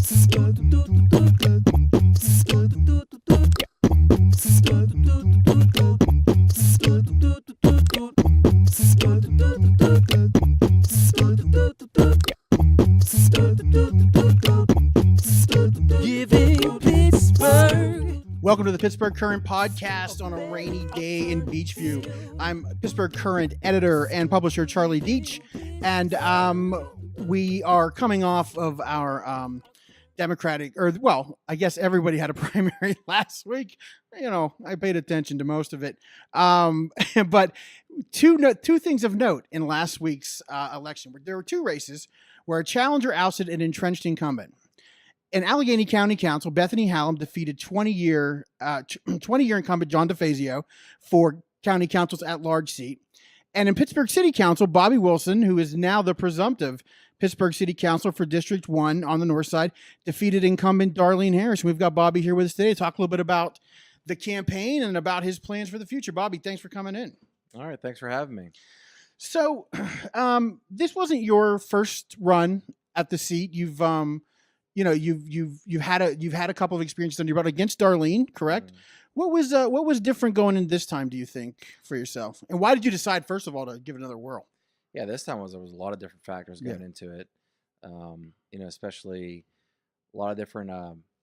Giving Pittsburgh. Welcome to the Pittsburgh Current podcast on a rainy day in Beachview. I'm Pittsburgh Current editor and publisher Charlie Deitch, and we are coming off of our Democratic, I guess everybody had a primary last week. You know, I paid attention to most of it. But two things of note in last week's election. There were two races where a challenger ousted an entrenched incumbent. In Allegheny County Council, Bethany Hallam defeated 20-year incumbent John DeFazio for county council's at-large seat. And in Pittsburgh City Council, Bobby Wilson, who is now the presumptive Pittsburgh City Council for District 1 on the north side, defeated incumbent Darlene Harris. We've got Bobby here with us today to talk a little bit about the campaign and about his plans for the future. Bobby, thanks for coming in. All right, thanks for having me. So, this wasn't your first run at the seat. You've had a couple of experiences on your belt against Darlene, correct? Mm. What was different going in this time, do you think, for yourself? And why did you decide, first of all, to give it another whirl? Yeah, this time there was a lot of different factors going into it. Especially a lot of different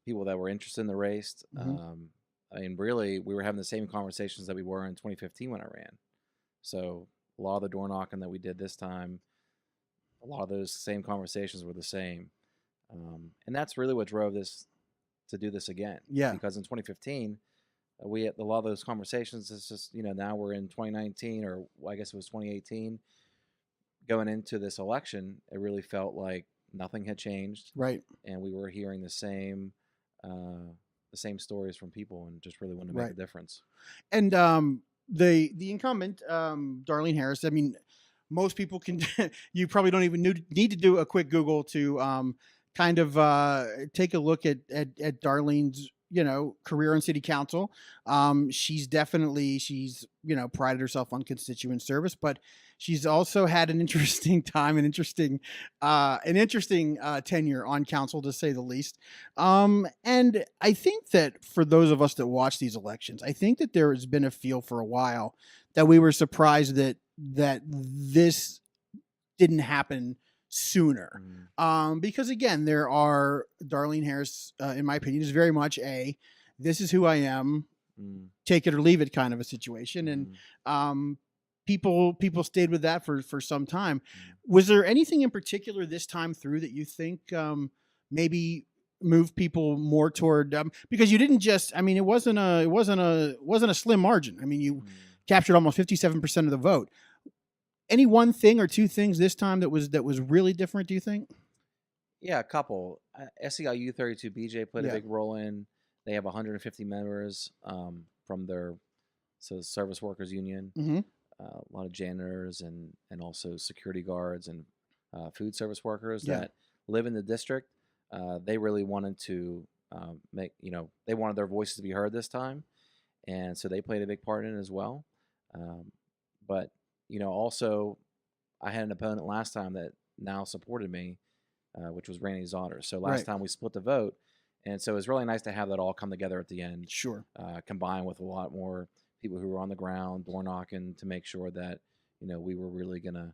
people that were interested in the race. Mm-hmm. I mean, really, we were having the same conversations that we were in 2015 when I ran. So a lot of the door knocking that we did this time, a lot of those same conversations were the same. And that's really what drove this to do this again. Yeah. Because in 2015, we had a lot of those conversations. It's just, now we're in 2019, or I guess it was 2018. Going into this election, it really felt like nothing had changed. Right. And we were hearing the same stories from people, and just really wanted to make a difference. And the incumbent, Darlene Harris, I mean, most people can, you probably don't even need to do a quick Google to kind of take a look at Darlene's career on city council. She's prided herself on constituent service, but she's also had an interesting time, an interesting tenure on council, to say the least. And I think that for those of us that watch these elections, I think that there has been a feel for a while that we were surprised that this didn't happen sooner. Because again, there are Darlene Harris, in my opinion, is very much this is who I am, take it or leave it kind of a situation. And people stayed with that for some time. Was there anything in particular this time through that you think maybe moved people more toward, because you didn't just, I mean, it wasn't a slim margin. I mean, you captured almost 57% of the vote. Any one thing or two things this time that was really different, do you think? Yeah, a couple. SEIU 32 BJ played a big role in. They have 150 members from their service workers union. Mm-hmm. A lot of janitors and also security guards and food service workers that live in the district. They really wanted to they wanted their voices to be heard this time, and so they played a big part in it as well. But also, I had an opponent last time that now supported me, which was Randy Zotter. So last time we split the vote, and so it was really nice to have that all come together at the end. Sure. Combined with a lot more people who were on the ground, door knocking, to make sure that we were really gonna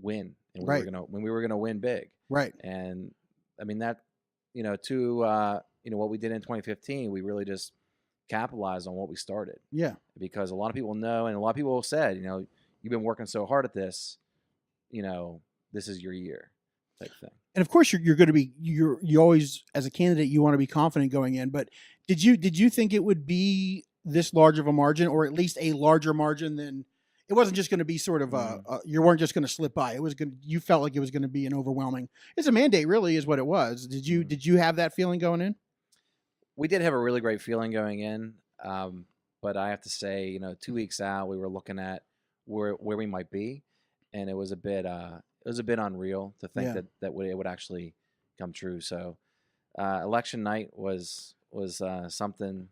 win, and we were gonna win big. Right. And I mean that, what we did in 2015, we really just capitalize on what we started. Yeah. Because a lot of people know, and a lot of people said, you've been working so hard at this, this is your year, type thing. And of course you're going to be, you always, as a candidate, you want to be confident going in, but did you think it would be this large of a margin, or at least a larger margin than, it wasn't just going to be sort of you weren't just going to slip by. You felt like it was going to be an overwhelming, it's a mandate really is what it was. Did you have that feeling going in? We did have a really great feeling going in, but I have to say, 2 weeks out, we were looking at where we might be, and it was a bit unreal to think that it would actually come true. So, election night was something,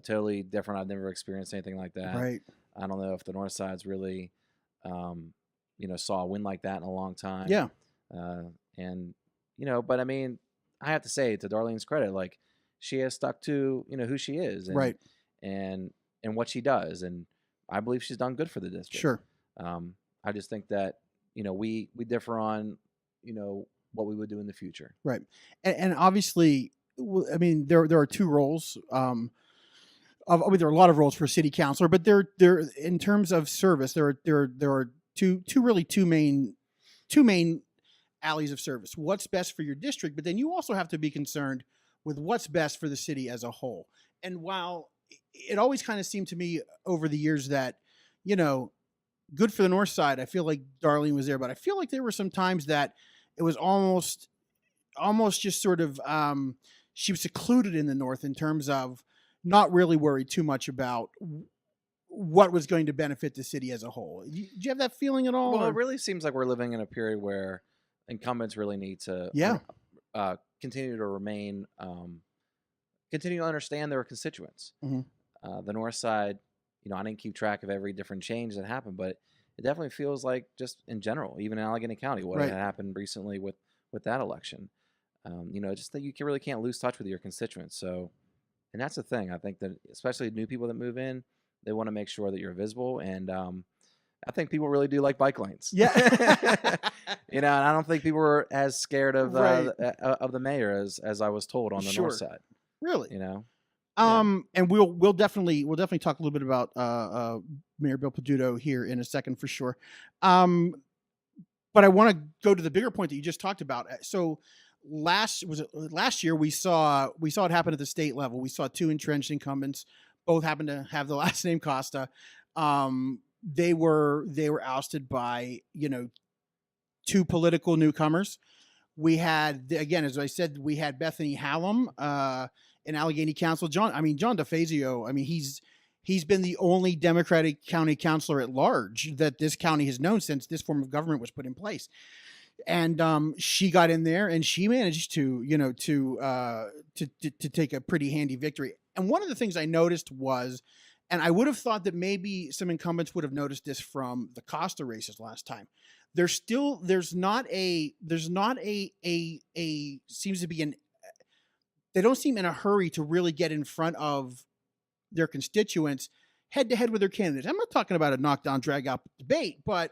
totally different. I've never experienced anything like that. Right. I don't know if the North Side's really, saw a win like that in a long time. Yeah. But I mean, I have to say, to Darlene's credit, like she has stuck to who she is, and, Right. and what she does, and I believe she's done good for the district. Sure. I just think that we differ on what we would do in the future. Right. And obviously, I mean, there are two roles. I mean, there are a lot of roles for city councilor, but there in terms of service, there are two main alleys of service. What's best for your district, but then you also have to be concerned with what's best for the city as a whole. And while it always kind of seemed to me over the years that, good for the north side, I feel like Darlene was there, but I feel like there were some times that it was almost just sort of she was secluded in the north in terms of not really worried too much about what was going to benefit the city as a whole. Do you have that feeling at all? Well, it really seems like we're living in a period where incumbents really need to continue to remain, continue to understand their constituents. Mm-hmm. The north side, I didn't keep track of every different change that happened, but it definitely feels like just in general, even in Allegheny County, what had happened recently with that election. Just that you really can't lose touch with your constituents. So, and that's the thing. I think that especially new people that move in, they want to make sure that you're visible. And I think people really do like bike lanes. Yeah. And I don't think people were as scared of the mayor as I was told on the north side. Really? And we'll definitely talk a little bit about Mayor Bill Peduto here in a second for sure. But I want to go to the bigger point that you just talked about. So last year we saw it happen at the state level. We saw two entrenched incumbents, both happened to have the last name Costa. They were ousted by two political newcomers. We had, again, as I said, we had Bethany Hallam in Allegheny Council. John DeFazio. I mean, he's been the only Democratic county councilor at large that this county has known since this form of government was put in place. And she got in there and she managed to take a pretty handy victory. And one of the things I noticed was, and I would have thought that maybe some incumbents would have noticed this from the Costa races last time. There's not a seems to be they don't seem in a hurry to really get in front of their constituents head to head with their candidates. I'm not talking about a knockdown, drag out debate, but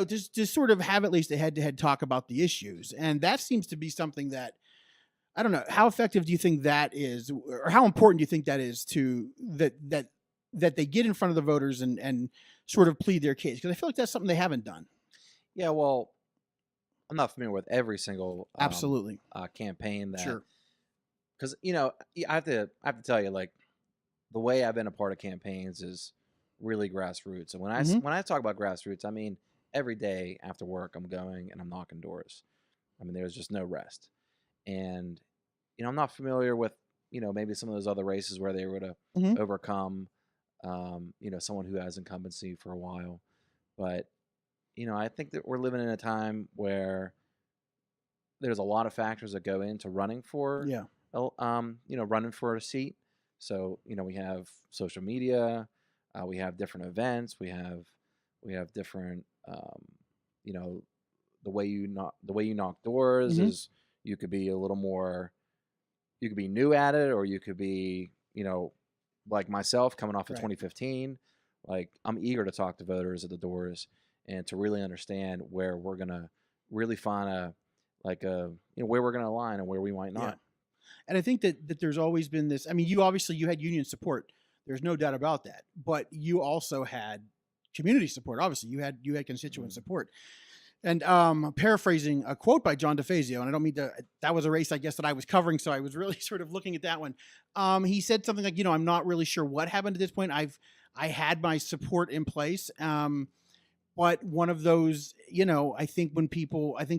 just sort of have at least a head to head talk about the issues. And that seems to be something that, I don't know, how effective do you think that is, or how important do you think that is to that they get in front of the voters and sort of plead their case? Because I feel like that's something they haven't done. Yeah, well, I'm not familiar with every single absolutely campaign that. Sure. Because I have to tell you, like, the way I've been a part of campaigns is really grassroots. And when I talk about grassroots, I mean every day after work I'm going and I'm knocking doors. I mean, there's just no rest. And I'm not familiar with maybe some of those other races where they were to overcome someone who has incumbency for a while, but I think that we're living in a time where there's a lot of factors that go into running for running for a seat. So we have social media, we have different events, we have different the way you knock doors is, you could be a little more, you could be new at it, or you could be like myself coming off of 2015. Like, I'm eager to talk to voters at the doors and to really understand where we're gonna really find where we're gonna align and where we might not. Yeah. And I think that there's always been this. I mean, you had union support. There's no doubt about that. But you also had community support. Obviously, you had constituent support. And paraphrasing a quote by John DeFazio, and I don't mean to. That was a race, I guess, that I was covering, so I was really sort of looking at that one. He said something like, I'm not really sure what happened at this point. I had my support in place. But one of those, I think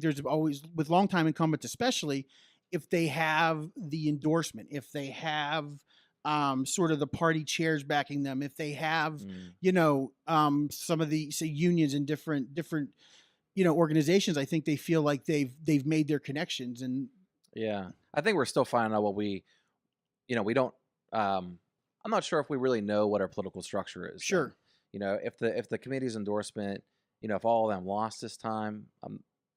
there's always, with longtime incumbents especially, if they have the endorsement, if they have sort of the party chairs backing them, if they have, some of the, say, unions and different organizations, I think they feel like they've made their connections. And yeah, I think we're still finding out what we don't. I'm not sure if we really know what our political structure is. Sure. If the committee's endorsement, if all of them lost this time,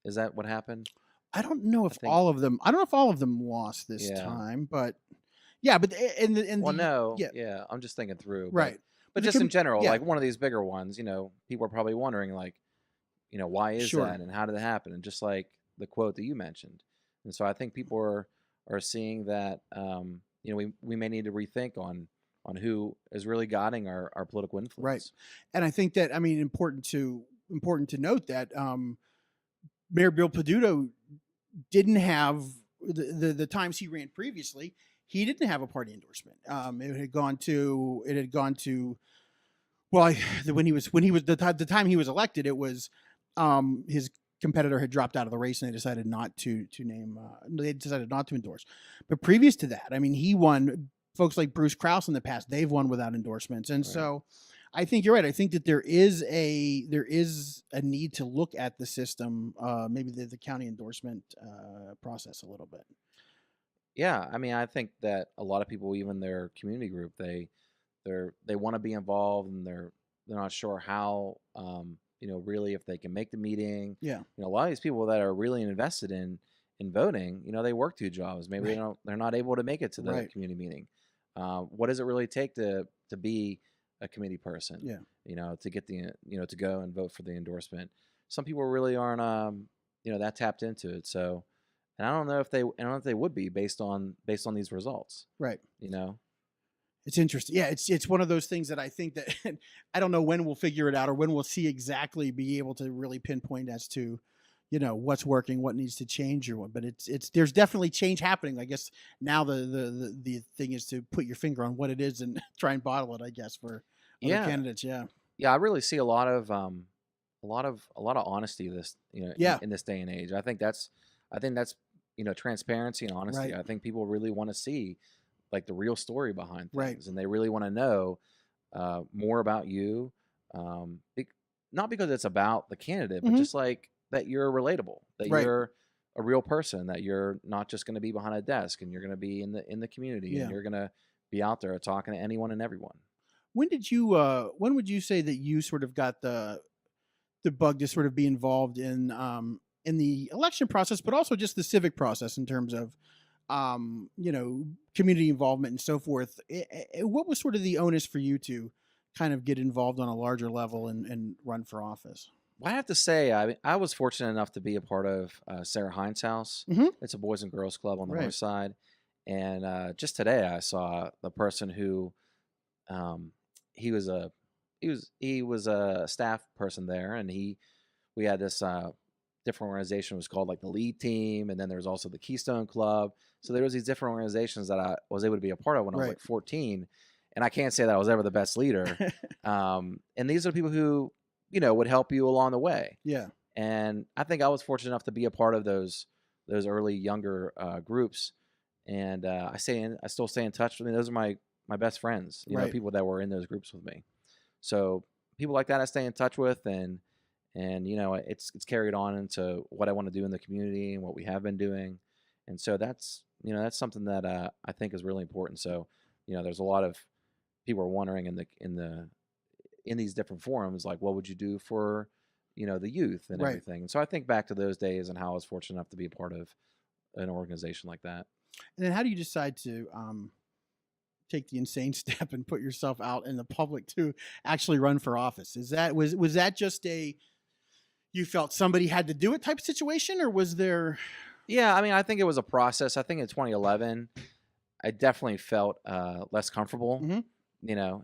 is that what happened? I don't know if think all of them. I don't know if all of them lost this yeah. time, but yeah. But Well, no, yeah, yeah, I'm just thinking through, right. but The just in general, yeah, like one of these bigger ones, people are probably wondering, like, why is sure. that and how did it happen? And just like the quote that you mentioned, and so I think people are seeing that, we may need to rethink on who is really guiding our political Right. influence. And I think that, I mean, important to note that Mayor Bill Peduto didn't have the times he ran previously. He didn't have a party endorsement. It had gone to well, when he was the time he was elected, it was his competitor had dropped out of the race and they decided not to name. They decided not to endorse. But previous to that, I mean, he won. Folks like Bruce Krause in the past, they've won without endorsements, and Right. so I think you're right. I think that there is a need to look at the system, maybe the county endorsement process a little bit. Yeah, I mean, I think that a lot of people, even their community group, they want to be involved, and they're not sure how, really if they can make the meeting. Yeah, A lot of these people that are really invested in voting, they work 2 jobs. Maybe right, they're not able to make it to the right. community meeting. What does it really take to be a committee person? Yeah, To get the to go and vote for the endorsement. Some people really aren't that tapped into it. So, and I don't know if they would be based on these results. right. You know. It's interesting. Yeah, it's one of those things that I think that I don't know when we'll figure it out or when we'll see exactly be able to really pinpoint as to, what's working, what needs to change or what. But it's there's definitely change happening. I guess now the thing is to put your finger on what it is and try and bottle it. I guess for other Yeah. candidates. Yeah. Yeah, I really see a lot of honesty this Yeah. in this day and age. I think that's transparency and honesty. Right. I think people really want to see like the real story behind Right. things, and they really want to know more about you. Not because it's about the candidate, but Mhm. just like that you're relatable, that Right. you're a real person, that you're not just going to be behind a desk, and you're going to be in the community, Yeah. and you're going to be out there talking to anyone and everyone. When would you say that you sort of got the bug to sort of be involved in the election process, but also just the civic process in terms of community involvement and so forth? What was sort of the onus for you to kind of get involved on a larger level and run for office? Well, I have to say, I was fortunate enough to be a part of Sarah Hines' house. Mhm. It's a boys and girls club on the Right. north side, and just today I saw the person who um, he was a staff person there, and we had this different organization. It was called like the Lead Team, and then there was also the Keystone Club. So there was these different organizations that I was able to be a part of when I was Right. like 14, and I can't say that I was ever the best leader. And these are people who would help you along the way. Yeah. And I think I was fortunate enough to be a part of those early younger groups, and I still stay in touch with them. Those are my best friends, Right. people that were in those groups with me. So people like that I stay in touch with, and it's carried on into what I want to do in the community and what we have been doing, and so that's something that I think is really important. So there's a lot of people are wondering in these different forums, like, what would you do for the youth and Right. everything. And so I think back to those days and how I was fortunate enough to be a part of an organization like that. And then how do you decide to take the insane step and put yourself out in the public to actually run for office? Was that just you felt somebody had to do it type of situation, or was there? Yeah, I mean, I think it was a process. I think in 2011, I definitely felt less comfortable. Mhm.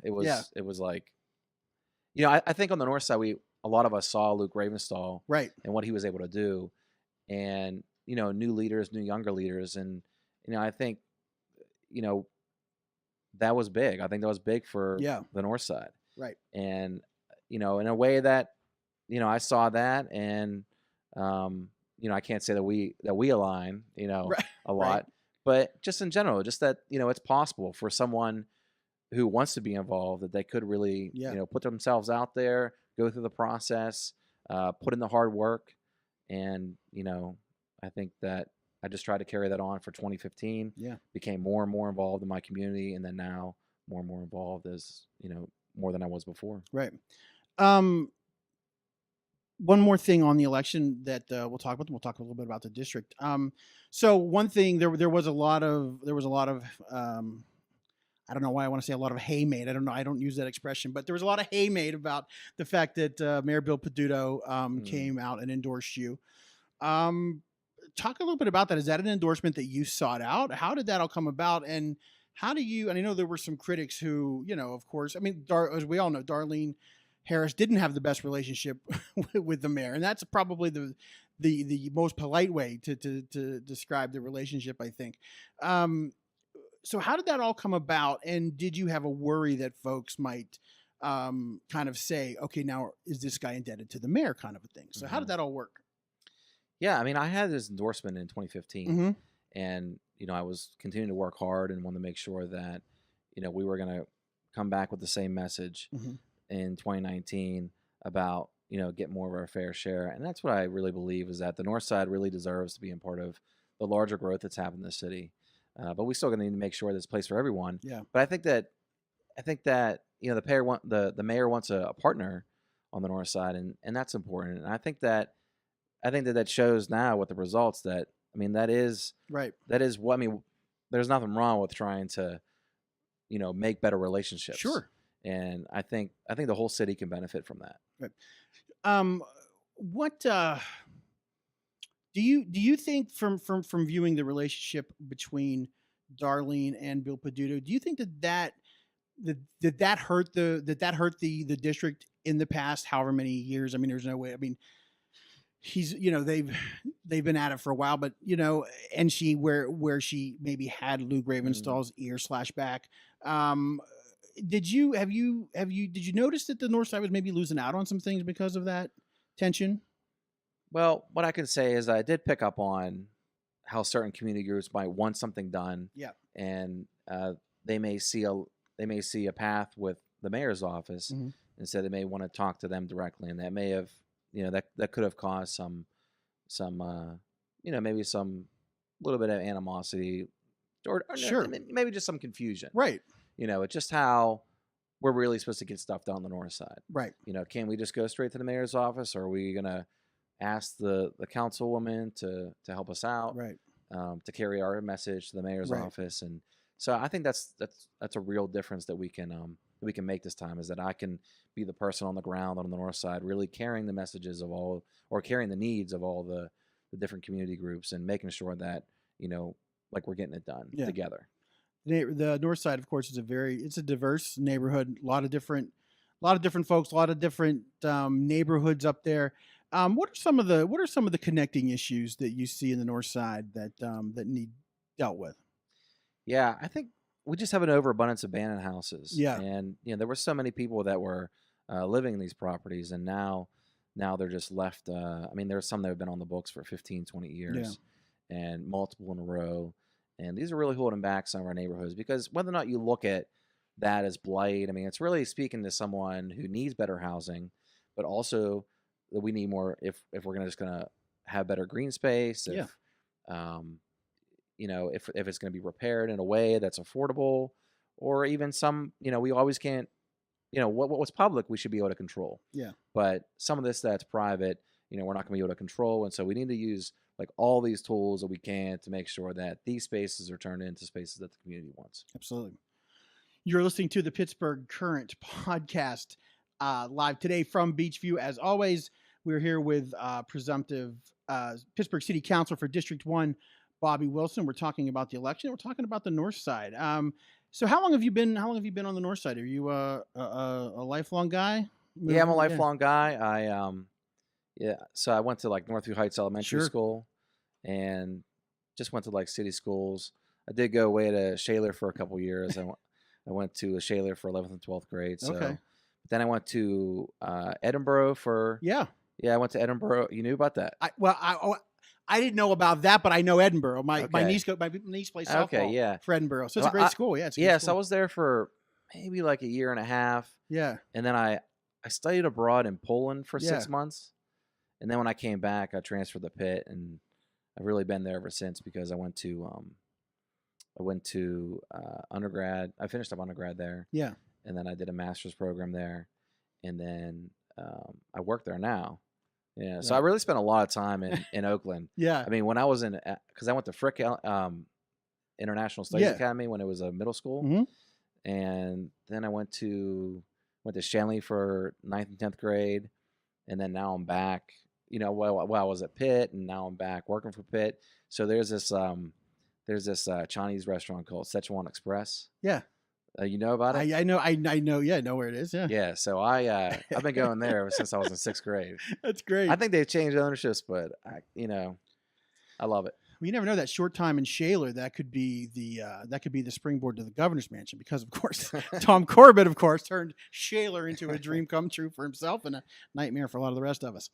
It was Yeah. it was like, I think on the north side, a lot of us saw Luke Ravenstall Right. and what he was able to do, and new leaders, new younger leaders, and I think that was big. I think that was big for Yeah. the north side, Right. and in a way that I saw that, and I can't say that we align Right. a lot, Right. but just in general, just that it's possible for someone who wants to be involved, that they could really Yeah. put themselves out there, go through the process, put in the hard work, and I think that I just tried to carry that on for 2015. Yeah. Became more and more involved in my community, and then now more and more involved as more than I was before. Right. Um, one more thing on the election that we'll talk about. We'll talk a little bit about the district. So one thing there was a lot of I don't know why I want to say a lot of hay made. I don't know. I don't use that expression, but there was a lot of hay made about the fact that Mayor Bill Peduto came out and endorsed you. Talk a little bit about that. Is that an endorsement that you sought out? How did that all come about? And how do you, and I know there were some critics who, of course, I mean, as we all know, Darlene Harris didn't have the best relationship with the mayor. And that's probably the most polite way to describe the relationship, I think. So how did that all come about? And did you have a worry that folks might kind of say, okay, now is this guy indebted to the mayor kind of a thing? So how did that all work? Yeah, I mean, I had this endorsement in 2015, and I was continuing to work hard and wanted to make sure that we were going to come back with the same message in 2019 about get more of our fair share. And that's what I really believe, is that the North Side really deserves to be a part of the larger growth that's happened in the city. But we still going to need to make sure there's a place for everyone. Yeah. But I think that the mayor wants a partner on the North Side, and that's important. And I think that shows now with the results that, I mean, that is right. That is what, I mean, there's nothing wrong with trying to, make better relationships. Sure. And I think the whole city can benefit from that. Right. What do you think from viewing the relationship between Darlene and Bill Peduto, do you think that hurt the district in the past however many years? I mean, there's no way. I mean, he's they've been at it for a while, but and she where she maybe had Lou Gravenstall's ear back. Did you notice that the North Side was maybe losing out on some things because of that tension? Well, what I can say is I did pick up on how certain community groups might want something done. Yeah. And they may see a path with the mayor's office, and so they may want to talk to them directly, and that may have that could have caused some maybe some little bit of animosity, or sure, maybe just some confusion. Right. It's just how we're really supposed to get stuff done on the North Side. Right. Can we just go straight to the mayor's office, or are we gonna ask the councilwoman to help us out? Right. To carry our message to the mayor's office. And so I think that's a real difference that we can make this time, is that I can be the person on the ground on the North Side, really carrying the messages of all, or carrying the needs of all the different community groups, and making sure that like we're getting it done together. The North Side, of course, is it's a diverse neighborhood. A lot of different folks, a lot of different neighborhoods up there. What are some of the connecting issues that you see in the North Side that need dealt with? Yeah, I think we just have an overabundance of abandoned houses. Yeah. And there were so many people that were living in these properties, and now they're just left. I mean, there's some that have been on the books for 15, 20 years, and multiple in a row. And these are really holding back some of our neighborhoods, because whether or not you look at that as blight, I mean, it's really speaking to someone who needs better housing, but also that we need more if we're just gonna have better green space. If it's going to be repaired in a way that's affordable, or even some, we always can't, what's public we should be able to control. Yeah. But some of this that's private, we're not going to be able to control, and so we need to use like all these tools that we can to make sure that these spaces are turned into spaces that the community wants. Absolutely. You're listening to the Pittsburgh Current podcast, live today from Beachview. As always, we're here with presumptive Pittsburgh City Councilor for District 1, Bobby Wilson. We're talking about the election. We're talking about the North Side. So how long have you been on the North Side? Are you a lifelong guy? Yeah, I'm a lifelong guy. So I went to like Northview Heights Elementary School, and just went to like city schools. I did go away to Shaler for a couple years. I went to Shaler for 11th and 12th grade. So. Okay. Then I went to Edinburgh for I went to Edinburgh. You knew about that? I didn't know about that, but I know Edinburgh. My niece plays softball for Edinburgh, so it's a great school. Yeah, it's a good school. So I was there for maybe like a year and a half. Yeah, and then I studied abroad in Poland for 6 months, and then when I came back, I transferred to Pitt, and I've really been there ever since, because I went to undergrad. I finished up undergrad there. Yeah. And then I did a master's program there, and then I work there now. Yeah. So I really spent a lot of time in Oakland. Yeah. I mean, when I was because I went to Frick International Studies Yeah. Academy when it was a middle school, and then I went to Shanley for 9th and 10th grade, and then now I'm back. You know, while I was at Pitt, and now I'm back working for Pitt. So there's this Chinese restaurant called Szechuan Express. Yeah. You know about it? I know. I know. Yeah, I know where it is. Yeah. Yeah. So I've been going there ever since I was in 6th grade. That's great. I think they've changed ownerships, but I love it. Well, you never know, that short time in Shaler, that could be the springboard to the governor's mansion, because of course Tom Corbett, of course, turned Shaler into a dream come true for himself and a nightmare for a lot of the rest of us.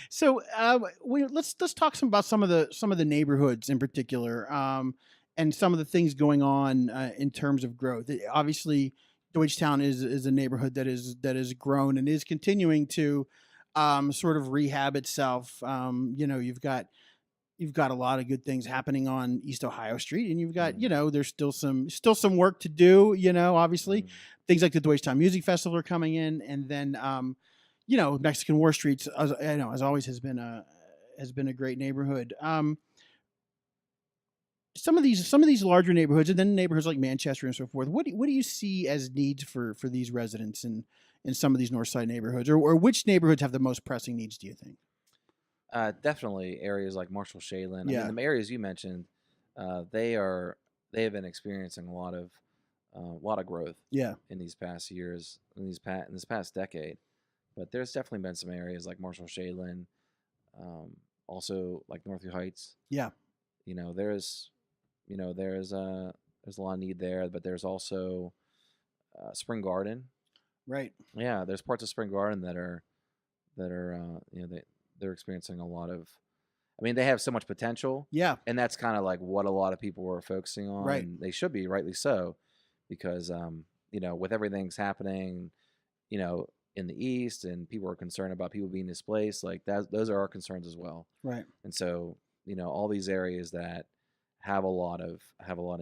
So let's talk about some of the neighborhoods in particular, and some of the things going on in terms of growth. Obviously, Deutschtown is a neighborhood that has grown and is continuing to sort of rehab itself. You've got a lot of good things happening on East Ohio Street, and you've got, there's still some work to do, obviously things like the Deutschtown Music Festival are coming in. And then, Mexican War Street, as always has been a great neighborhood. Some of these larger neighborhoods, and then neighborhoods like Manchester and so forth. What do you see as needs for these residents in some of these North Side neighborhoods, or which neighborhoods have the most pressing needs, do you think? Definitely areas like Marshall Shaylin. Yeah. I mean, the areas you mentioned, they have been experiencing a lot of growth. Yeah. In these past years, in this past decade, but there's definitely been some areas like Marshall Shaylin, also like Northview Heights. Yeah. There's a lot of need there, but there's also Spring Garden. Right. Yeah, there's parts of Spring Garden that are they're experiencing a lot of. I mean, they have so much potential. Yeah. And that's kind of like what a lot of people are focusing on. Right. And they should be, rightly so, because with everything's happening, in the East, and people are concerned about people being displaced, like that. Those are our concerns as well. Right. And so, all these areas that have a lot of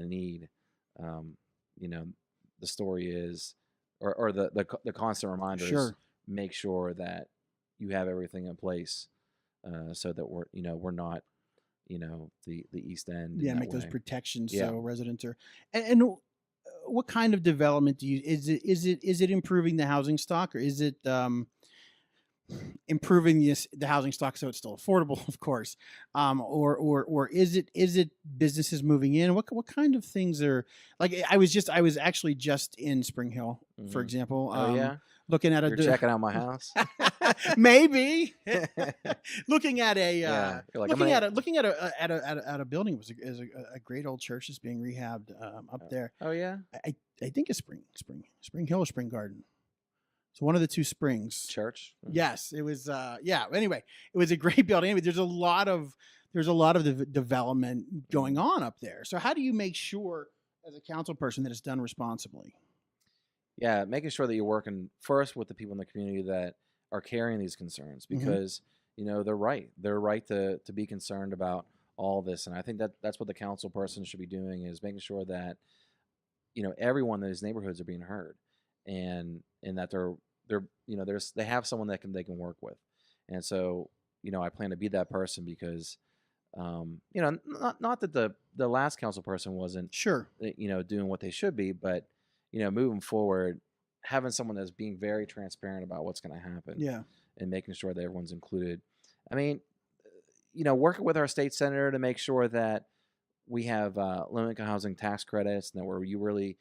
need, the story is, or the constant reminder is, make sure that you have everything in place, so that we're not, the East End. Yeah, make those protections so residents are. And what kind of development is it improving the housing stock, or is it improving the housing stock so it's still affordable, of course, or is it businesses moving in? What kind of things are, like, I was actually just in Spring Hill, for example. Looking at You're checking out my house. Maybe looking at a like, looking at a building is a great old church that's being rehabbed up there. Oh yeah, I think it's Spring Hill or Spring Garden. So one of the two springs. Church. Yes, it was. Anyway, it was a great building. Anyway, there's a lot of development going on up there. So how do you make sure, as a council person, that it's done responsibly? Yeah, making sure that you're working first with the people in the community that are carrying these concerns, because they're right. They're right to be concerned about all this, and I think that's what the council person should be doing, is making sure that everyone in these neighborhoods are being heard, and that they have someone that they can work with. And so I plan to be that person, because not that the last council person wasn't doing what they should be, but moving forward, having someone that's being very transparent about what's going to happen, and making sure that everyone's included. I mean, working with our state senator to make sure that we have low-income housing tax credits, and that we're really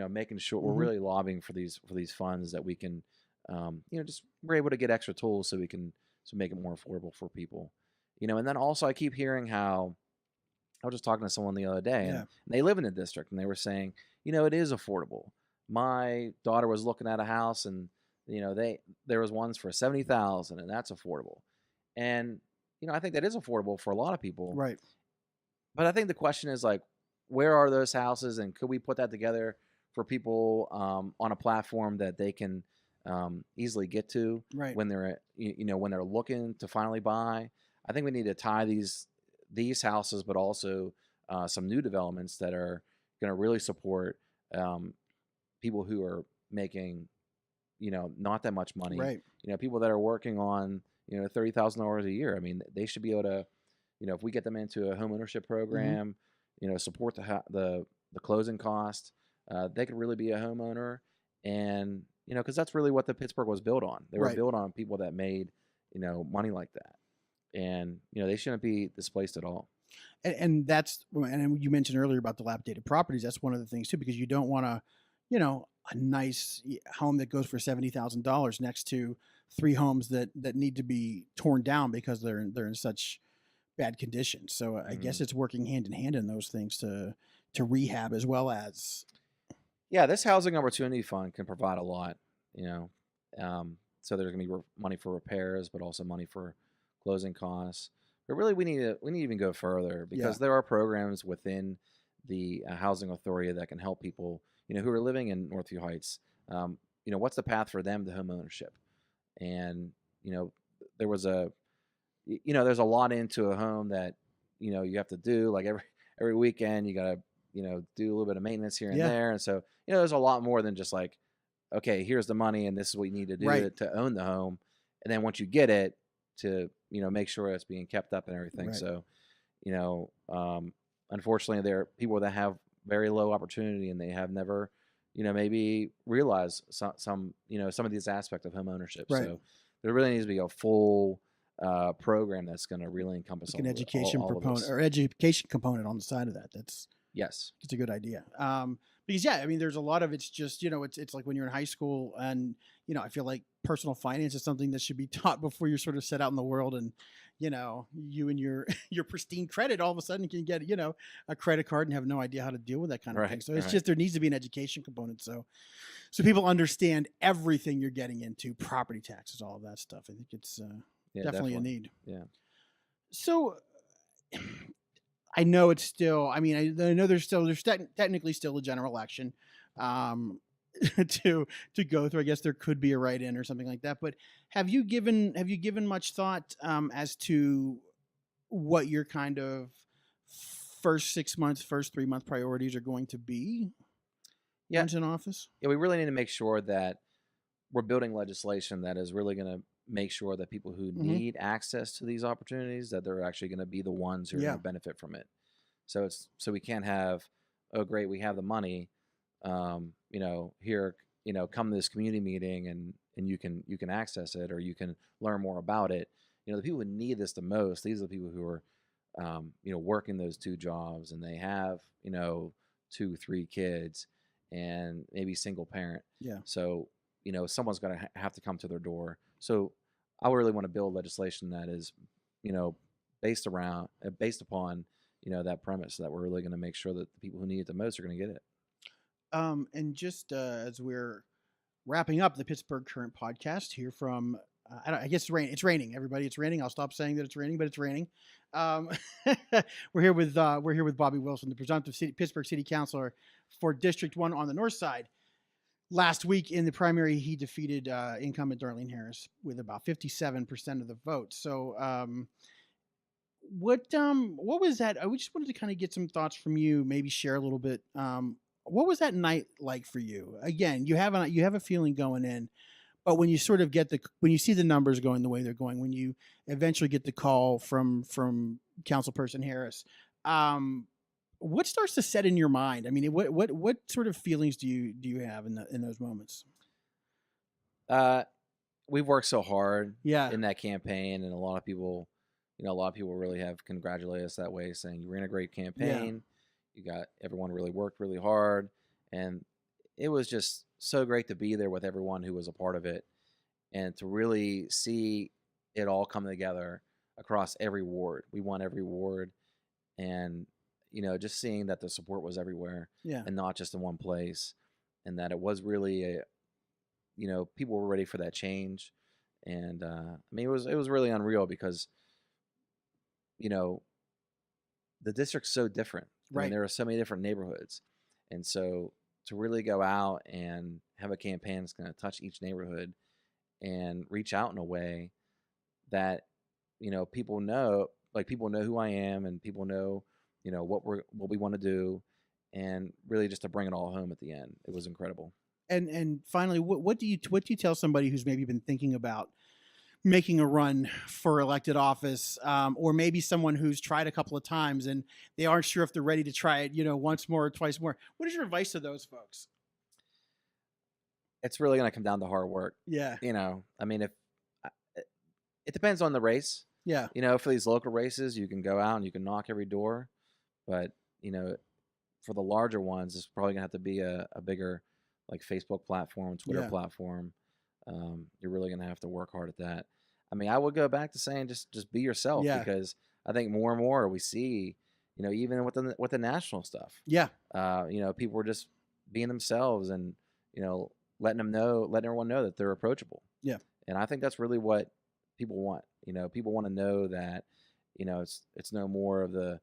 making sure we're really lobbying for these funds, that we can, we're able to get extra tools so make it more affordable for people, and then also I keep hearing how. I was just talking to someone the other day, and they live in a district, and they were saying, it is affordable. My daughter was looking at a house, and there was ones for $70,000, and that's affordable. And I think that is affordable for a lot of people, right? But I think the question is, like, where are those houses, and could we put that together for people on a platform that they can easily get to, right, when they're when they're looking to finally buy? I think we need to tie these houses, but also some new developments that are going to really support people who are making not that much money. Right. People that are working on, $30,000 a year. I mean, they should be able to, if we get them into a home ownership program, support the closing cost, they could really be a homeowner. And, because that's really what the Pittsburgh was built on. They were built on people that made, money like that. And, they shouldn't be displaced at all. And you mentioned earlier about dilapidated properties. That's one of the things too, because you don't want to, a nice home that goes for $70,000 next to 3 homes that need to be torn down because they're in such bad condition. So I guess it's working hand in hand in those things to rehab as well as. Yeah, this housing opportunity fund can provide a lot. So there's gonna be money for repairs, but also money for closing costs. But really, we need to even go further, because there are programs within the housing authority that can help people, who are living in Northview Heights. What's the path for them to home ownership? And there's a lot into a home that you have to do. Like every weekend, you gotta do a little bit of maintenance here and there. And so there's a lot more than just like, okay, here's the money and this is what you need to do to own the home. And then once you get it, to make sure it's being kept up and everything. So unfortunately, there are people that have very low opportunity and they have never maybe realized some of these aspects of home ownership. So there really needs to be a full program that's going to really encompass like an education component or education component on the side of that. That's a good idea. Because there's a lot of it's just it's like when you're in high school, and I feel like personal finance is something that should be taught before you're sort of set out in the world, and you and your pristine credit all of a sudden can get a credit card and have no idea how to deal with that kind of thing. So it's just there needs to be an education component so people understand everything you're getting into, property taxes, all of that stuff. I think it's definitely a need. Yeah. So I know it's still. I mean, I know there's technically still a general election to go through. I guess there could be a write-in or something like that. But have you given much thought as to what your kind of first 6 months, first 3 month priorities are going to be? Once in office. Yeah, we really need to make sure that we're building legislation that is really going to make sure that people who need access to these opportunities, that they're actually going to be the ones who are going to benefit from it. So we can't have, oh great, we have the money, here, come to this community meeting and you can access it, or you can learn more about it. The people who need this the most, these are the people who are, working those 2 jobs, and they have, 2, 3 kids, and maybe single parent. Yeah. So, someone's going to have to come to their door. So I really want to build legislation that is, based upon, that premise, that we're really going to make sure that the people who need it the most are going to get it. And just as we're wrapping up the Pittsburgh Current podcast here from, I guess it's raining. Everybody, it's raining. I'll stop saying that it's raining, but it's raining. We're here with Bobby Wilson, the presumptive Pittsburgh City Councilor for District 1 on the north side. Last week in the primary, he defeated incumbent Darlene Harris with about 57% of the vote. So, what was that? I just wanted to kind of get some thoughts from you. Maybe share a little bit. What was that night like for you? Again, you have a feeling going in, but when you sort of when you see the numbers going the way they're going, when you eventually get the call from Councilperson Harris, what starts to set in your mind? I mean, what sort of feelings do you have in those moments? We've worked so hard in that campaign, and a lot of people really have congratulated us that way, saying you ran a great campaign. You got everyone really worked really hard, and it was just so great to be there with everyone who was a part of it, and to really see it all come together across every ward. We won every ward, and just seeing that the support was everywhere, and not just in one place, and that it was really people were ready for that change. And it was really unreal, because the district's so different. I mean, there are so many different neighborhoods, and so to really go out and have a campaign that's going to touch each neighborhood and reach out in a way that people know who I am, and people know what we want to do, and really just to bring it all home at the end. It was incredible. And finally, what do you tell somebody who's maybe been thinking about making a run for elected office, or maybe someone who's tried a couple of times and they aren't sure if they're ready to try it, once more or twice more? What is your advice to those folks? It's really going to come down to hard work. Yeah. I mean, if it depends on the race. Yeah. For these local races, you can go out and you can knock every door, but for the larger ones, it's probably gonna have to be a bigger, like, Facebook platform, Twitter platform. You're really gonna have to work hard at that. I mean, I would go back to saying just be yourself, because I think more and more we see, even with the national stuff. Yeah. People are just being themselves and letting everyone know that they're approachable. Yeah. And I think that's really what people want. People want to know that it's no more of the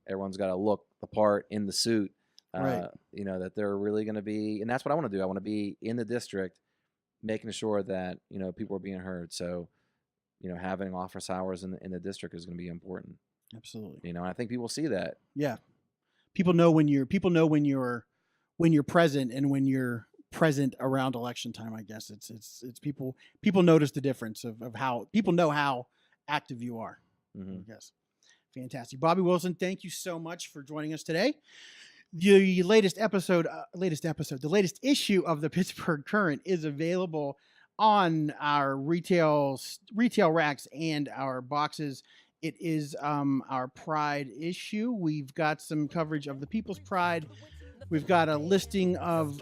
everyone's got to look the part in the suit. Right. That they're really going to be, and that's what I want to do. I want to be in the district, making sure that people are being heard. So having office hours in the district is going to be important. Absolutely. And I think people see that. Yeah. People know when you're present and when you're present around election time. I guess it's people notice the difference of how people know how active you are. Mm-hmm. Yes. Fantastic. Bobby Wilson, thank you so much for joining us today. The latest issue of the Pittsburgh Current is available on our retail racks and our boxes. It is our Pride issue. We've got some coverage of the People's Pride. We've got a listing of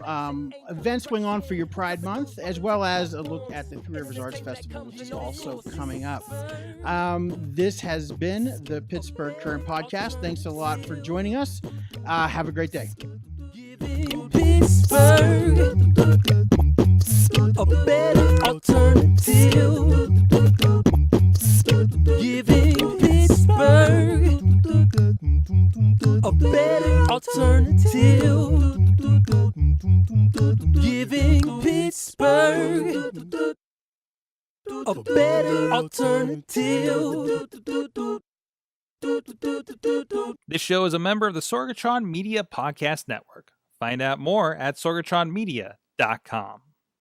events going on for your Pride Month, as well as a look at the Three Rivers Arts Festival, which is also coming up. This has been the Pittsburgh Current Podcast. Thanks a lot for joining us. Have a great day. Giving Pittsburgh a better alternative. Giving Pittsburgh a better alternative. Giving Pittsburgh a better alternative. This show is a member of the Sorgatron Media Podcast Network. Find out more at sorgatronmedia.com.